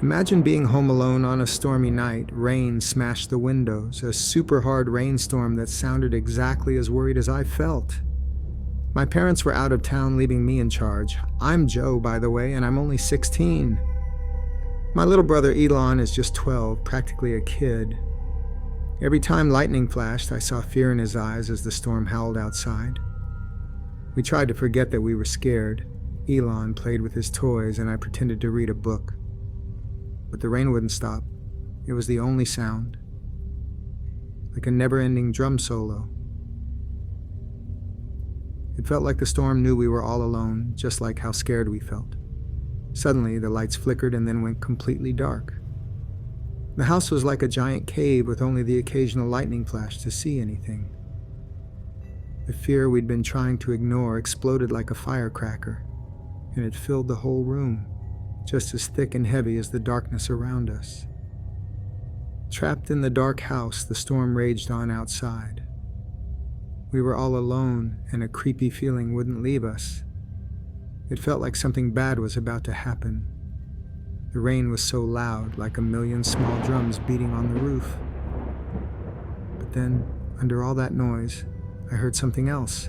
Imagine being home alone on a stormy night. Rain smashed the windows, a super hard rainstorm that sounded exactly as worried as I felt. My parents were out of town, leaving me in charge. I'm Joe, by the way, and I'm only 16. My little brother Elon is just 12, practically a kid. Every time lightning flashed, I saw fear in his eyes as the storm howled outside. We tried to forget that we were scared. Elon played with his toys, and I pretended to read a book. But the rain wouldn't stop. It was the only sound, like a never-ending drum solo. It felt like the storm knew we were all alone, just like how scared we felt. Suddenly, the lights flickered and then went completely dark. The house was like a giant cave with only the occasional lightning flash to see anything. The fear we'd been trying to ignore exploded like a firecracker, and it filled the whole room, just as thick and heavy as the darkness around us. Trapped in the dark house, the storm raged on outside. We were all alone, and a creepy feeling wouldn't leave us. It felt like something bad was about to happen. The rain was so loud, like a million small drums beating on the roof. But then, under all that noise, I heard something else.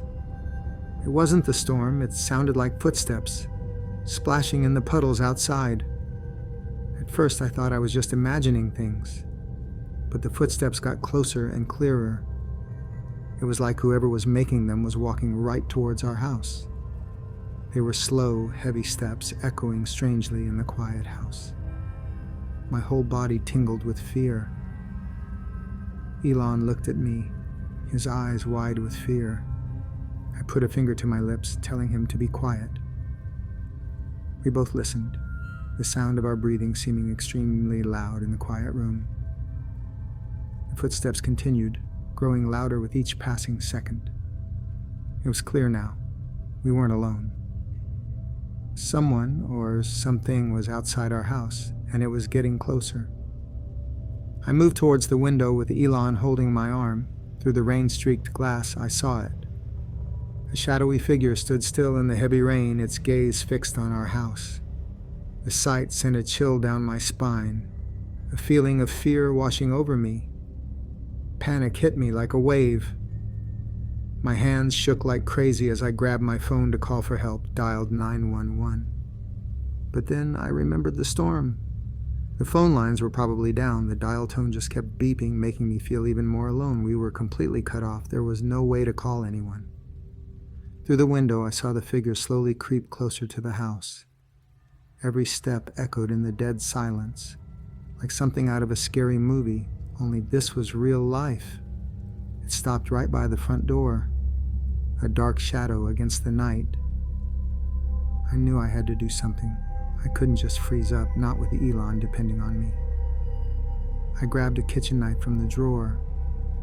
It wasn't the storm, it sounded like footsteps, splashing in the puddles outside. At first I thought I was just imagining things, but the footsteps got closer and clearer. It was like whoever was making them was walking right towards our house. They were slow, heavy steps echoing strangely in the quiet house. My whole body tingled with fear. Elon looked at me, his eyes wide with fear. I put a finger to my lips, telling him to be quiet. We both listened, the sound of our breathing seeming extremely loud in the quiet room. The footsteps continued, growing louder with each passing second. It was clear now. We weren't alone. Someone or something was outside our house, and it was getting closer. I moved towards the window with Elon holding my arm. Through the rain-streaked glass, I saw it. A shadowy figure stood still in the heavy rain, its gaze fixed on our house. The sight sent a chill down my spine, a feeling of fear washing over me. Panic hit me like a wave. My hands shook like crazy as I grabbed my phone to call for help, dialed 911. But then I remembered the storm. The phone lines were probably down. The dial tone just kept beeping, making me feel even more alone. We were completely cut off. There was no way to call anyone. Through the window, I saw the figure slowly creep closer to the house. Every step echoed in the dead silence, like something out of a scary movie, only this was real life. It stopped right by the front door, a dark shadow against the night. I knew I had to do something. I couldn't just freeze up, not with Elon depending on me. I grabbed a kitchen knife from the drawer,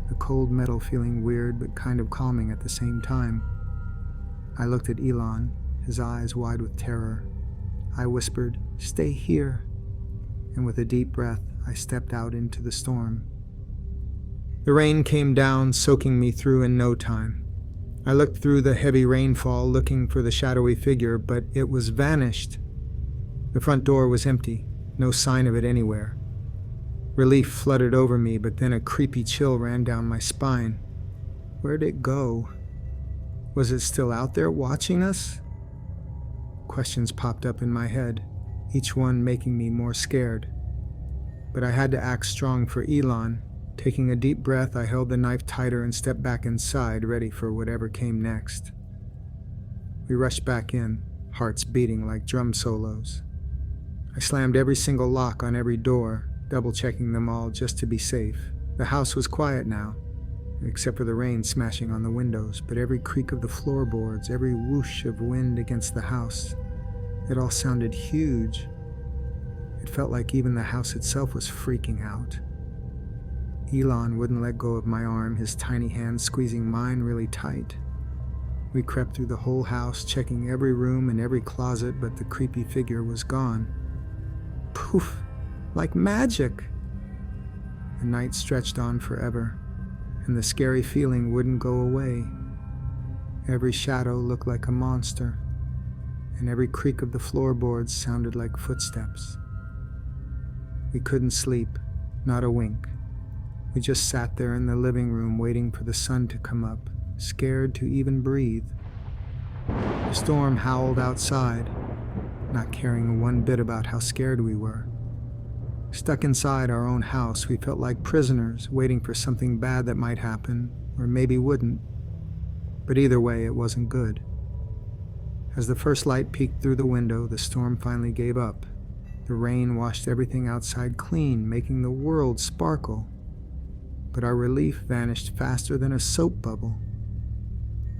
the cold metal feeling weird but kind of calming at the same time. I looked at Elon, his eyes wide with terror. I whispered, "Stay here," and with a deep breath, I stepped out into the storm. The rain came down, soaking me through in no time. I looked through the heavy rainfall, looking for the shadowy figure, but it was vanished. The front door was empty, no sign of it anywhere. Relief flooded over me, but then a creepy chill ran down my spine. Where'd it go? Was it still out there watching us? Questions popped up in my head, each one making me more scared. But I had to act strong for Elon. Taking a deep breath, I held the knife tighter and stepped back inside, ready for whatever came next. We rushed back in, hearts beating like drum solos. I slammed every single lock on every door, double-checking them all just to be safe. The house was quiet now, except for the rain smashing on the windows, but every creak of the floorboards, every whoosh of wind against the house, it all sounded huge. It felt like even the house itself was freaking out. Elon wouldn't let go of my arm, his tiny hand squeezing mine really tight. We crept through the whole house, checking every room and every closet, but the creepy figure was gone. Poof! Like magic! The night stretched on forever, and the scary feeling wouldn't go away. Every shadow looked like a monster, and every creak of the floorboards sounded like footsteps. We couldn't sleep, not a wink. We just sat there in the living room waiting for the sun to come up, scared to even breathe. The storm howled outside, not caring one bit about how scared we were. Stuck inside our own house, we felt like prisoners waiting for something bad that might happen, or maybe wouldn't. But either way, it wasn't good. As the first light peeked through the window, the storm finally gave up. The rain washed everything outside clean, making the world sparkle. But our relief vanished faster than a soap bubble.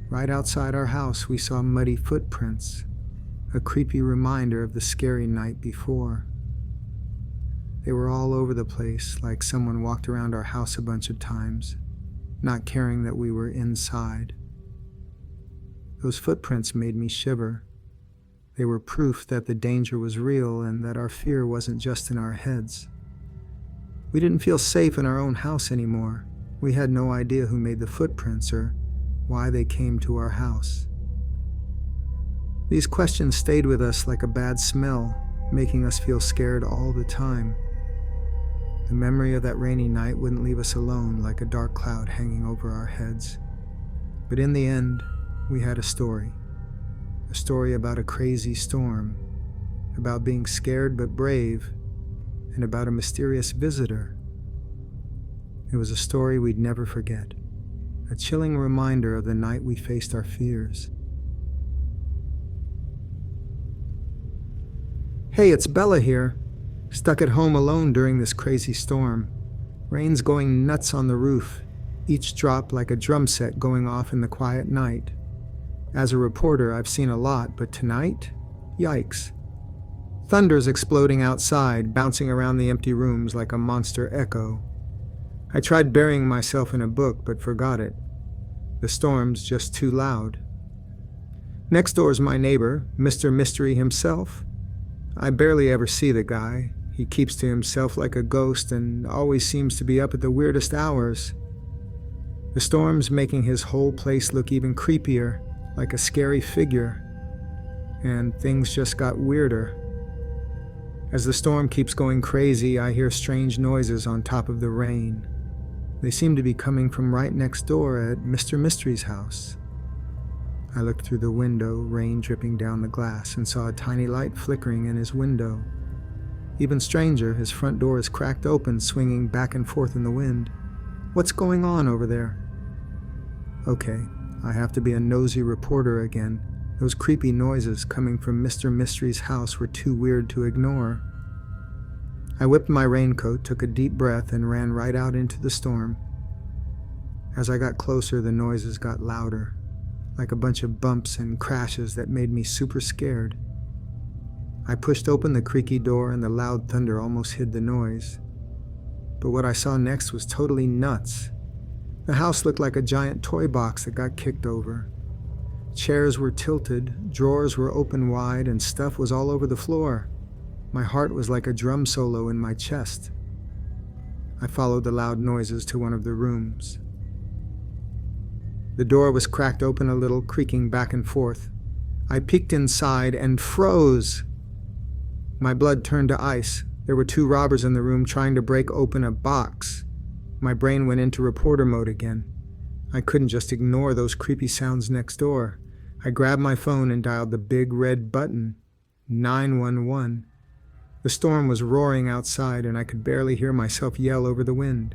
Right outside our house, we saw muddy footprints, a creepy reminder of the scary night before. They were all over the place, like someone walked around our house a bunch of times, not caring that we were inside. Those footprints made me shiver. They were proof that the danger was real and that our fear wasn't just in our heads. We didn't feel safe in our own house anymore. We had no idea who made the footprints or why they came to our house. These questions stayed with us like a bad smell, making us feel scared all the time. The memory of that rainy night wouldn't leave us alone like a dark cloud hanging over our heads. But in the end, we had a story about a crazy storm, about being scared but brave, and about a mysterious visitor. It was a story we'd never forget, a chilling reminder of the night we faced our fears. Hey, it's Bella here, stuck at home alone during this crazy storm. Rain's going nuts on the roof, each drop like a drum set going off in the quiet night. As a reporter, I've seen a lot, but tonight? Yikes. Thunder's exploding outside, bouncing around the empty rooms like a monster echo. I tried burying myself in a book, but forgot it. The storm's just too loud. Next door's my neighbor, Mr. Mystery himself. I barely ever see the guy. He keeps to himself like a ghost and always seems to be up at the weirdest hours. The storm's making his whole place look even creepier, like a scary figure. And things just got weirder. As the storm keeps going crazy, I hear strange noises on top of the rain. They seem to be coming from right next door at Mr. Mystery's house. I looked through the window, rain dripping down the glass, and saw a tiny light flickering in his window. Even stranger, his front door is cracked open, swinging back and forth in the wind. What's going on over there? Okay, I have to be a nosy reporter again. Those creepy noises coming from Mr. Mystery's house were too weird to ignore. I whipped my raincoat, took a deep breath, and ran right out into the storm. As I got closer, the noises got louder, like a bunch of bumps and crashes that made me super scared. I pushed open the creaky door and the loud thunder almost hid the noise. But what I saw next was totally nuts. The house looked like a giant toy box that got kicked over. Chairs were tilted, drawers were open wide, and stuff was all over the floor. My heart was like a drum solo in my chest. I followed the loud noises to one of the rooms. The door was cracked open a little, creaking back and forth. I peeked inside and froze. My blood turned to ice. There were 2 robbers in the room trying to break open a box. My brain went into reporter mode again. I couldn't just ignore those creepy sounds next door. I grabbed my phone and dialed the big red button, 911. The storm was roaring outside and I could barely hear myself yell over the wind.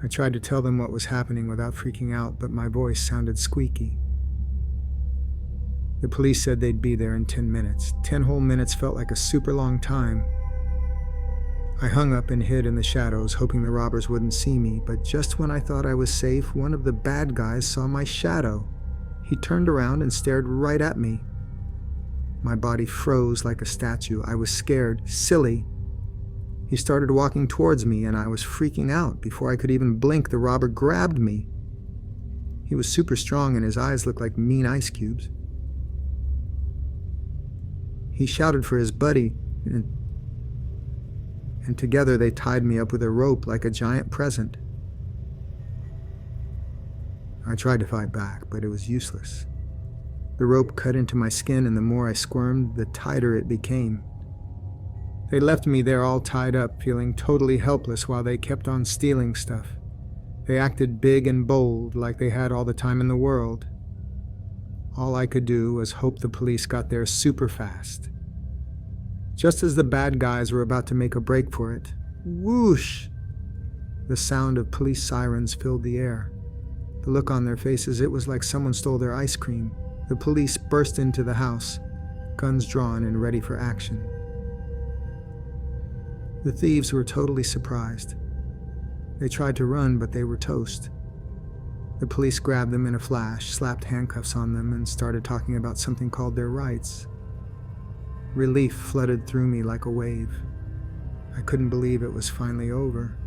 I tried to tell them what was happening without freaking out, but my voice sounded squeaky. The police said they'd be there in 10 minutes. 10 whole minutes felt like a super long time. I hung up and hid in the shadows, hoping the robbers wouldn't see me, but just when I thought I was safe, one of the bad guys saw my shadow. He turned around and stared right at me. My body froze like a statue. I was scared, silly. He started walking towards me and I was freaking out. Before I could even blink, the robber grabbed me. He was super strong and his eyes looked like mean ice cubes. He shouted for his buddy, and together they tied me up with a rope like a giant present. I tried to fight back, but it was useless. The rope cut into my skin, and the more I squirmed, the tighter it became. They left me there all tied up, feeling totally helpless while they kept on stealing stuff. They acted big and bold, like they had all the time in the world. All I could do was hope the police got there super fast. Just as the bad guys were about to make a break for it, whoosh! The sound of police sirens filled the air. The look on their faces, it was like someone stole their ice cream. The police burst into the house, guns drawn and ready for action. The thieves were totally surprised. They tried to run, but they were toast. The police grabbed them in a flash, slapped handcuffs on them, and started talking about something called their rights. Relief flooded through me like a wave. I couldn't believe it was finally over.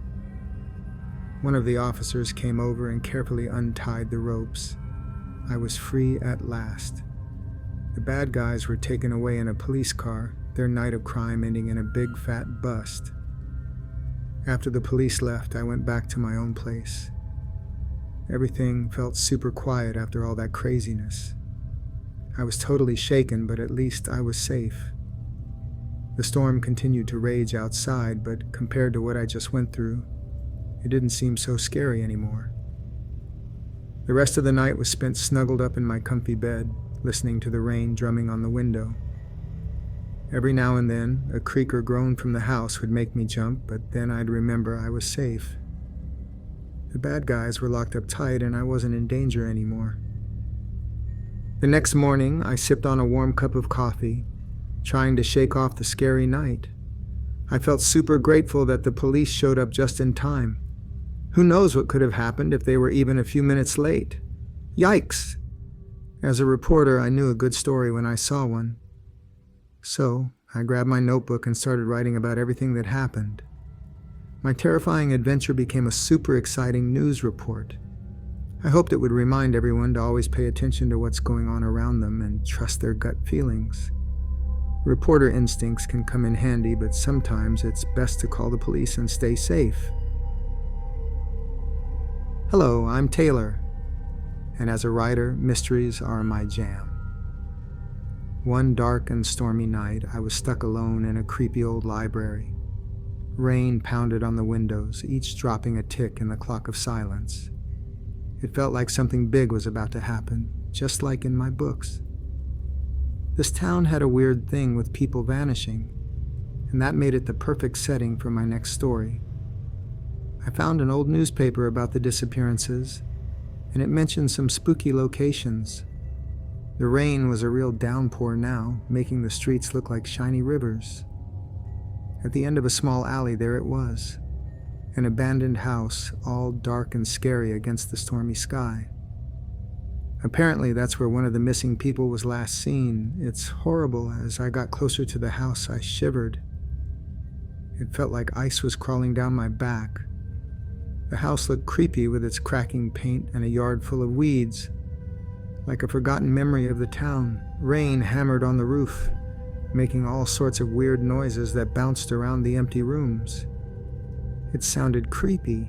One of the officers came over and carefully untied the ropes. I was free at last. The bad guys were taken away in a police car, their night of crime ending in a big fat bust. After the police left, I went back to my own place. Everything felt super quiet after all that craziness. I was totally shaken, but at least I was safe. The storm continued to rage outside, but compared to what I just went through, it didn't seem so scary anymore. The rest of the night was spent snuggled up in my comfy bed, listening to the rain drumming on the window. Every now and then, a creak or groan from the house would make me jump, but then I'd remember I was safe. The bad guys were locked up tight and I wasn't in danger anymore. The next morning, I sipped on a warm cup of coffee, trying to shake off the scary night. I felt super grateful that the police showed up just in time. Who knows what could have happened if they were even a few minutes late? Yikes! As a reporter, I knew a good story when I saw one. So, I grabbed my notebook and started writing about everything that happened. My terrifying adventure became a super exciting news report. I hoped it would remind everyone to always pay attention to what's going on around them and trust their gut feelings. Reporter instincts can come in handy, but sometimes it's best to call the police and stay safe. Hello, I'm Taylor, and as a writer, mysteries are my jam. One dark and stormy night, I was stuck alone in a creepy old library. Rain pounded on the windows, each dropping a tick in the clock of silence. It felt like something big was about to happen, just like in my books. This town had a weird thing with people vanishing, and that made it the perfect setting for my next story. I found an old newspaper about the disappearances, and it mentioned some spooky locations. The rain was a real downpour now, making the streets look like shiny rivers. At the end of a small alley, there it was, an abandoned house, all dark and scary against the stormy sky. Apparently, that's where one of the missing people was last seen. It's horrible. As I got closer to the house, I shivered. It felt like ice was crawling down my back. The house looked creepy with its cracking paint and a yard full of weeds. Like a forgotten memory of the town, rain hammered on the roof, making all sorts of weird noises that bounced around the empty rooms. It sounded creepy.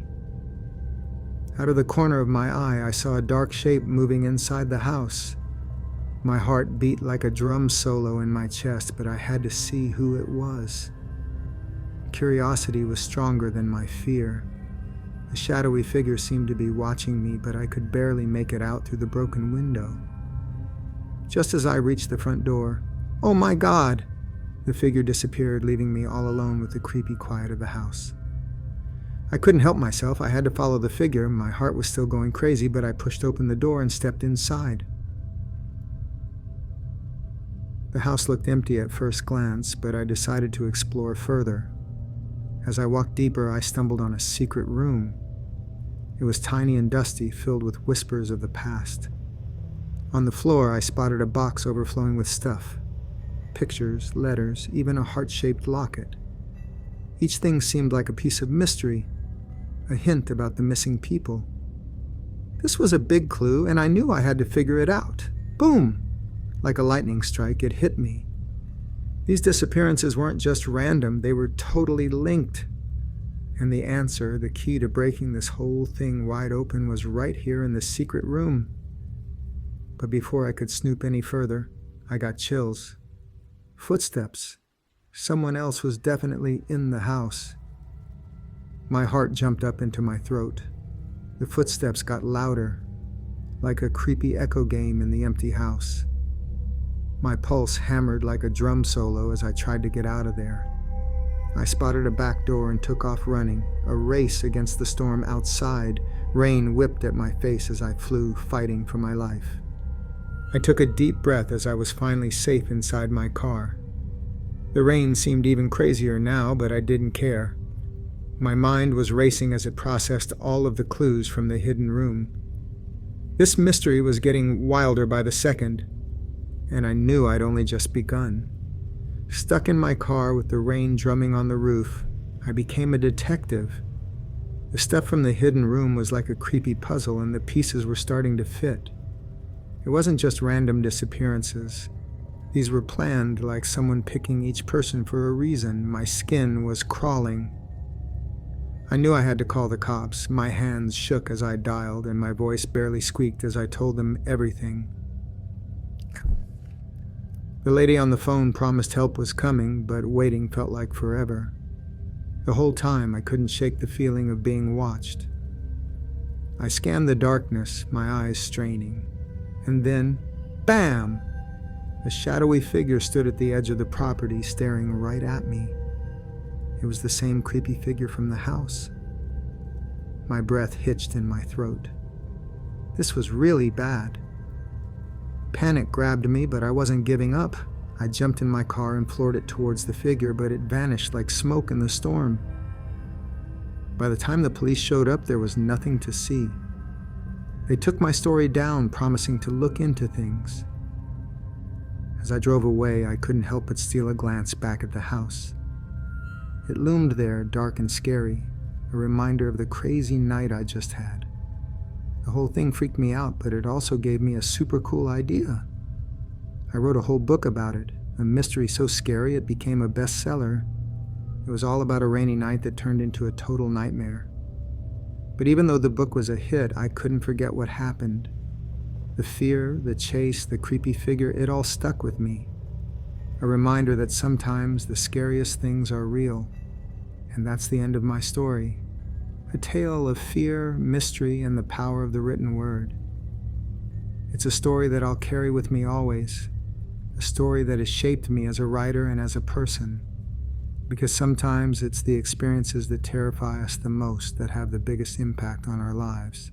Out of the corner of my eye, I saw a dark shape moving inside the house. My heart beat like a drum solo in my chest, but I had to see who it was. Curiosity was stronger than my fear. The shadowy figure seemed to be watching me, but I could barely make it out through the broken window. Just as I reached the front door, "Oh my God!" the figure disappeared, leaving me all alone with the creepy quiet of the house. I couldn't help myself. I had to follow the figure. My heart was still going crazy, but I pushed open the door and stepped inside. The house looked empty at first glance, but I decided to explore further. As I walked deeper, I stumbled on a secret room. It was tiny and dusty, filled with whispers of the past. On the floor, I spotted a box overflowing with stuff. Pictures, letters, even a heart-shaped locket. Each thing seemed like a piece of mystery, a hint about the missing people. This was a big clue, and I knew I had to figure it out. Boom! Like a lightning strike, it hit me. These disappearances weren't just random, they were totally linked. And the answer, the key to breaking this whole thing wide open, was right here in the secret room. But before I could snoop any further, I got chills. Footsteps. Someone else was definitely in the house. My heart jumped up into my throat. The footsteps got louder, like a creepy echo game in the empty house. My pulse hammered like a drum solo as I tried to get out of there. I spotted a back door and took off running, a race against the storm outside. Rain whipped at my face as I flew, fighting for my life. I took a deep breath as I was finally safe inside my car. The rain seemed even crazier now, but I didn't care. My mind was racing as it processed all of the clues from the hidden room. This mystery was getting wilder by the second, and I knew I'd only just begun. Stuck in my car with the rain drumming on the roof, I became a detective. The stuff from the hidden room was like a creepy puzzle, and the pieces were starting to fit. It wasn't just random disappearances. These were planned, like someone picking each person for a reason. My skin was crawling. I knew I had to call the cops. My hands shook as I dialed, and my voice barely squeaked as I told them everything. The lady on the phone promised help was coming, but waiting felt like forever. The whole time I couldn't shake the feeling of being watched. I scanned the darkness, my eyes straining. And then, bam! A shadowy figure stood at the edge of the property, staring right at me. It was the same creepy figure from the house. My breath hitched in my throat. This was really bad. Panic grabbed me, but I wasn't giving up. I jumped in my car and floored it towards the figure, but it vanished like smoke in the storm. By the time the police showed up, there was nothing to see. They took my story down, promising to look into things. As I drove away, I couldn't help but steal a glance back at the house. It loomed there, dark and scary, a reminder of the crazy night I just had. The whole thing freaked me out, but it also gave me a super cool idea. I wrote a whole book about it, a mystery so scary it became a bestseller. It was all about a rainy night that turned into a total nightmare. But even though the book was a hit, I couldn't forget what happened. The fear, the chase, the creepy figure, it all stuck with me. A reminder that sometimes the scariest things are real. And that's the end of my story. A tale of fear, mystery, and the power of the written word. It's a story that I'll carry with me always. A story that has shaped me as a writer and as a person. Because sometimes it's the experiences that terrify us the most that have the biggest impact on our lives.